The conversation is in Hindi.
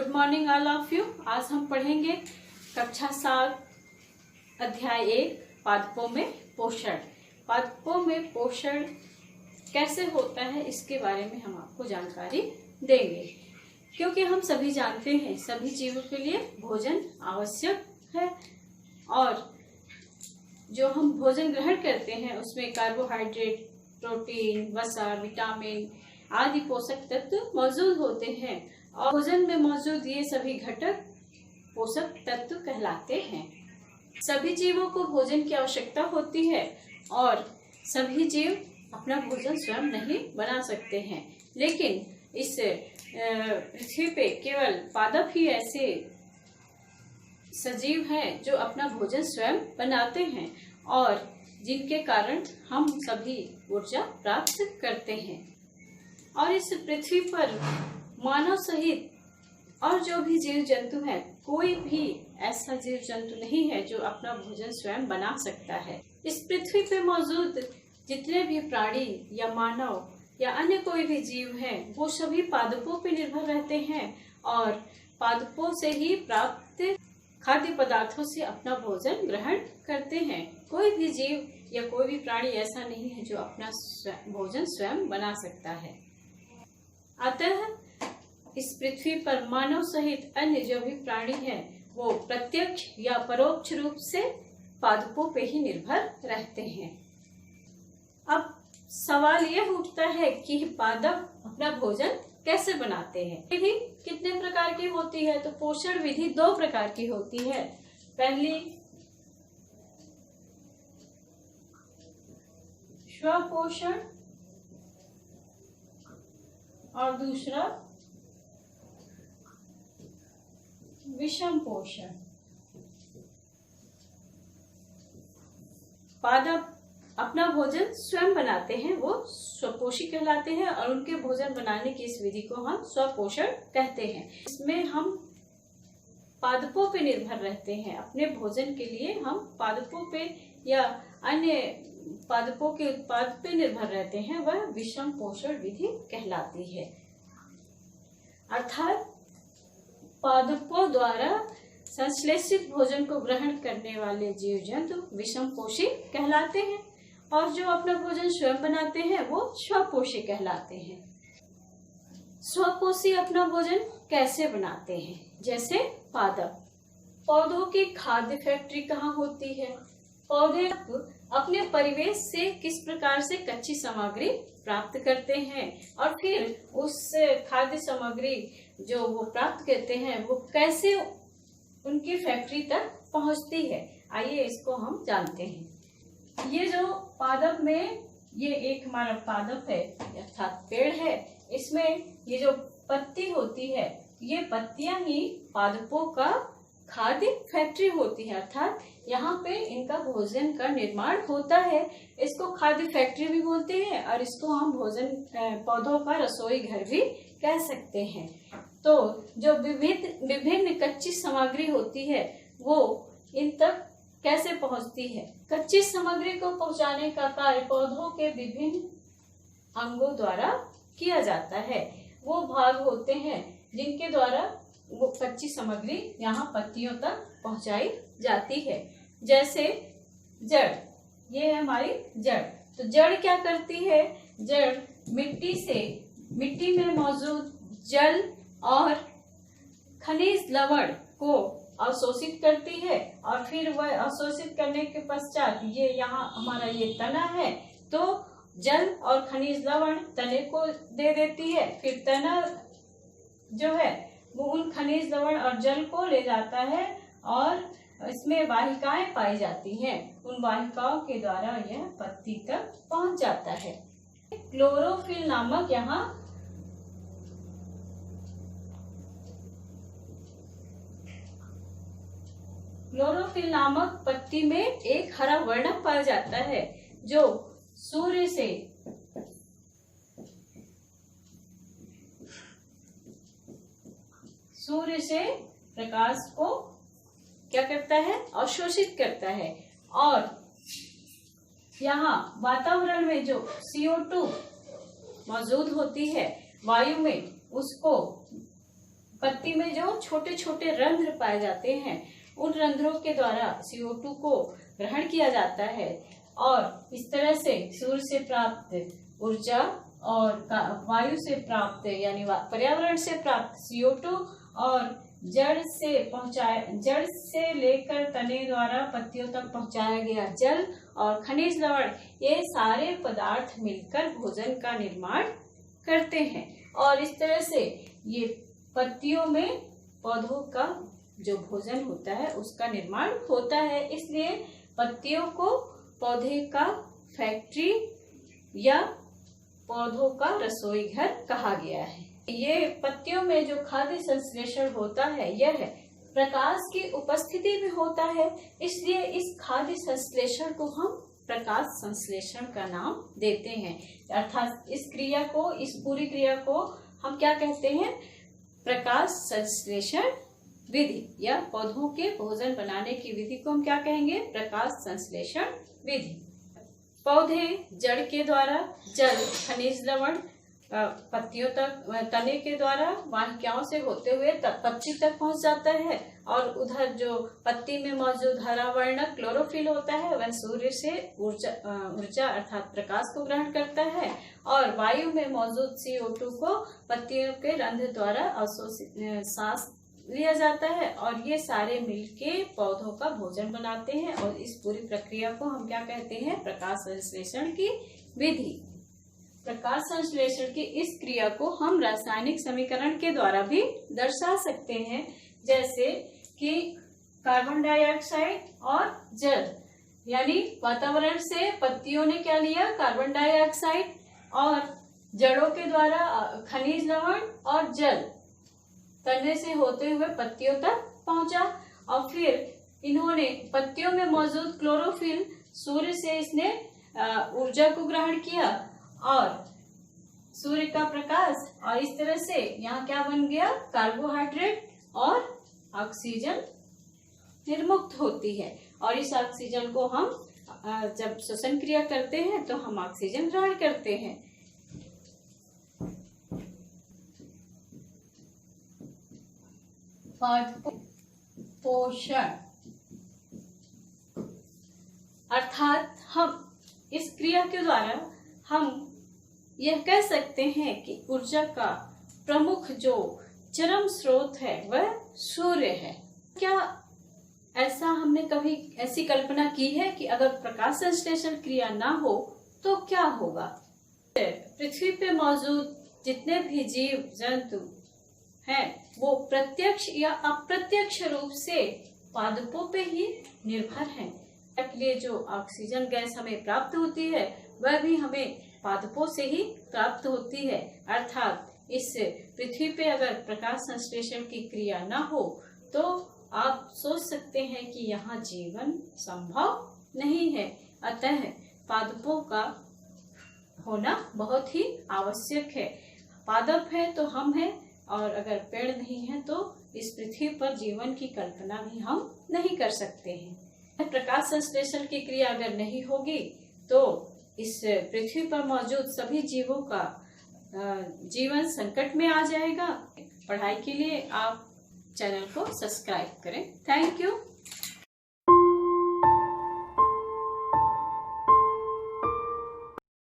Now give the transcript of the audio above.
Good morning all of you. आज हम पढ़ेंगे कक्षा 7 अध्याय 1 पादपों में पोषण। पादपों में पोषण कैसे होता है इसके बारे में हम आपको जानकारी देंगे, क्योंकि हम सभी जानते हैं सभी जीवों के लिए भोजन आवश्यक है और जो हम भोजन ग्रहण करते हैं उसमें कार्बोहाइड्रेट, प्रोटीन, वसा, विटामिन आदि पोषक तत्व मौजूद होते हैं और भोजन में मौजूद ये सभी घटक पोषक तत्व कहलाते हैं। सभी जीवों को भोजन की आवश्यकता होती है और सभी जीव अपना भोजन स्वयं नहीं बना सकते हैं, लेकिन इस पृथ्वी पे केवल पादप ही ऐसे सजीव हैं जो अपना भोजन स्वयं बनाते हैं और जिनके कारण हम सभी ऊर्जा प्राप्त करते हैं। और इस पृथ्वी पर मानव सहित और जो भी जीव जंतु है, कोई भी ऐसा जीव जंतु नहीं है जो अपना भोजन स्वयं बना सकता है। इस पृथ्वी पे मौजूद जितने भी प्राणी या मानव या अन्य कोई भी जीव है, वो सभी पादपों पे निर्भर रहते हैं और पादपों से ही प्राप्त खाद्य पदार्थों से अपना भोजन ग्रहण करते हैं। कोई भी जीव या कोई भी प्राणी ऐसा नहीं है जो अपना भोजन स्वयं बना सकता है। अतः इस पृथ्वी पर मानव सहित अन्य जो भी प्राणी है वो प्रत्यक्ष या परोक्ष रूप से पादपों पे ही निर्भर रहते हैं। अब सवाल यह उठता है कि पादप अपना भोजन कैसे बनाते हैं। विधि कितने प्रकार की होती है? तो पोषण विधि 2 प्रकार की होती है। पहली स्वपोषण और दूसरा विषम पोषण। पादप अपना भोजन स्वयं बनाते हैं, वो स्वपोषी कहलाते हैं और उनके भोजन बनाने की इस विधि को हम स्वपोषण कहते हैं। इसमें हम पादपों पे निर्भर रहते हैं। अपने भोजन के लिए हम पादपों पे या अन्य पादपों के उत्पाद पे निर्भर रहते हैं, वह विषम पोषण विधि कहलाती है। अर्थात पादपों द्वारा संश्लेषित भोजन को ग्रहण करने वाले जीव जंतु विषम पोषी कहलाते हैं और जो अपना भोजन स्वयं बनाते हैं वो स्वपोषी कहलाते हैं। स्वपोषी अपना भोजन कैसे बनाते हैं? जैसे पादप। पौधों की खाद्य फैक्ट्री कहाँ होती है? पौधे अपने परिवेश से किस प्रकार से कच्ची सामग्री प्राप्त करते हैं और फिर उस खाद्य सामग्री जो वो प्राप्त करते हैं वो कैसे उनकी फैक्ट्री तक पहुंचती है, आइए इसको हम जानते हैं। ये जो पादप में ये एक हमारा पादप है अर्थात पेड़ है, इसमें ये जो पत्ती होती है, ये पत्तियां ही पादपों का खाद्य फैक्ट्री होती है। अर्थात यहाँ पे इनका भोजन का निर्माण होता है। इसको खाद्य फैक्ट्री भी बोलते हैं और इसको हम भोजन पौधों का रसोई घर भी कह सकते हैं। तो जो विभिन्न कच्ची सामग्री होती है वो इन तक कैसे पहुंचती है? कच्ची सामग्री को पहुंचाने का कार्य पौधों के विभिन्न अंगों द्वारा किया जाता है। वो भाग होते हैं जिनके द्वारा वो कच्ची सामग्री यहाँ पत्तियों तक पहुंचाई जाती है। जैसे जड़, ये है हमारी जड़। तो जड़ क्या करती है? जड़ मिट्टी में मौजूद जल और खनिज लवण को अवशोषित करती है और फिर वह अवशोषित करने के पश्चात ये यहाँ हमारा ये तना है, तो जल और खनिज लवण तने को दे देती है। फिर तना जो है वो उन खनिज लवण और जल को ले जाता है और इसमें वाहिकाएं पाई जाती हैं। उन वाहिकाओं के द्वारा यह पत्ती तक पहुंच जाता है। क्लोरोफिल नामक यहाँ क्लोरोफिल नामक पत्ती में एक हरा वर्णक पाया जाता है जो सूर्य से प्रकाश को क्या करता है? अवशोषित करता है और यहाँ वातावरण में जो CO2 मौजूद होती है वायु में, उसको पत्ती में जो छोटे छोटे रंध्र पाए जाते हैं, उन रंध्रों के द्वारा CO2 को ग्रहण किया जाता है और इस तरह से सूर्य से प्राप्त ऊर्जा और वायु से प्राप्त यानी पर्यावरण से प्राप्त CO2 और जड़ से लेकर तने द्वारा पत्तियों तक पहुंचाया गया जल और खनिज लवण, ये सारे पदार्थ मिलकर भोजन का निर्माण करते हैं। और इस तरह से ये पत्तियों में पौधों का जो भोजन होता है उसका निर्माण होता है। इसलिए पत्तियों को पौधे का फैक्ट्री या पौधों का रसोई घर कहा गया है। ये पत्तियों में जो खाद्य संश्लेषण होता है यह प्रकाश की उपस्थिति में होता है, इसलिए इस खाद्य संश्लेषण को हम प्रकाश संश्लेषण का नाम देते हैं। अर्थात इस पूरी क्रिया को हम क्या कहते हैं? प्रकाश संश्लेषण विधि या पौधों के भोजन बनाने की विधि को हम क्या कहेंगे? प्रकाश संश्लेषण विधि। पौधे जड़ के द्वारा जल, खनिज लवण पत्तियों तक, तने के द्वारा वाहिकाओं से होते हुए पत्ती तक पहुंच जाता है और उधर जो पत्ती में मौजूद हरा वर्णक क्लोरोफिल होता है वह सूर्य से ऊर्जा अर्थात प्रकाश को ग्रहण करता है और वायु में मौजूद CO2 को पत्तियों के रंध्र द्वारा अवशोषित सांस लिया जाता है और ये सारे मिलके पौधों का भोजन बनाते हैं। और इस पूरी प्रक्रिया को हम क्या कहते हैं? प्रकाश संश्लेषण की विधि। प्रकाश संश्लेषण की इस क्रिया को हम रासायनिक समीकरण के द्वारा भी दर्शा सकते हैं, जैसे कि कार्बन डाइऑक्साइड और जल, यानी वातावरण से पत्तियों ने क्या लिया? कार्बन डाइऑक्साइड और जड़ों के द्वारा खनिज लवण और जल तने से होते हुए पत्तियों तक पहुंचा और फिर इन्होंने पत्तियों में मौजूद क्लोरोफिल, सूर्य से इसने ऊर्जा को ग्रहण किया और सूर्य का प्रकाश, और इस तरह से यहाँ क्या बन गया? कार्बोहाइड्रेट और ऑक्सीजन निर्मुक्त होती है और इस ऑक्सीजन को हम जब श्वसन क्रिया करते हैं तो हम ऑक्सीजन ग्रहण करते हैं। पोषण अर्थात हम इस क्रिया के द्वारा हम यह कह सकते हैं कि ऊर्जा का प्रमुख जो चरम स्रोत है वह सूर्य है। क्या ऐसा हमने कभी ऐसी कल्पना की है कि अगर प्रकाश संश्लेषण क्रिया ना हो तो क्या होगा? पृथ्वी पे मौजूद जितने भी जीव जंतु हैं वो प्रत्यक्ष या अप्रत्यक्ष रूप से पादपों पे ही निर्भर हैं। इसलिए जो ऑक्सीजन गैस हमें प्राप्त होती है वह भी हमें पादपों से ही प्राप्त होती है। अर्थात इस पृथ्वी पे अगर प्रकाश संश्लेषण की क्रिया न हो तो आप सोच सकते हैं कि यहाँ जीवन संभव नहीं है। अतः पादपों का होना बहुत ही आवश्यक है। पादप है तो हम हैं और अगर पेड़ नहीं है तो इस पृथ्वी पर जीवन की कल्पना भी हम नहीं कर सकते हैं। प्रकाश संश्लेषण की क्रिया अगर नहीं होगी तो इस पृथ्वी पर मौजूद सभी जीवों का जीवन संकट में आ जाएगा। पढ़ाई के लिए आप चैनल को सब्सक्राइब करें। Thank you.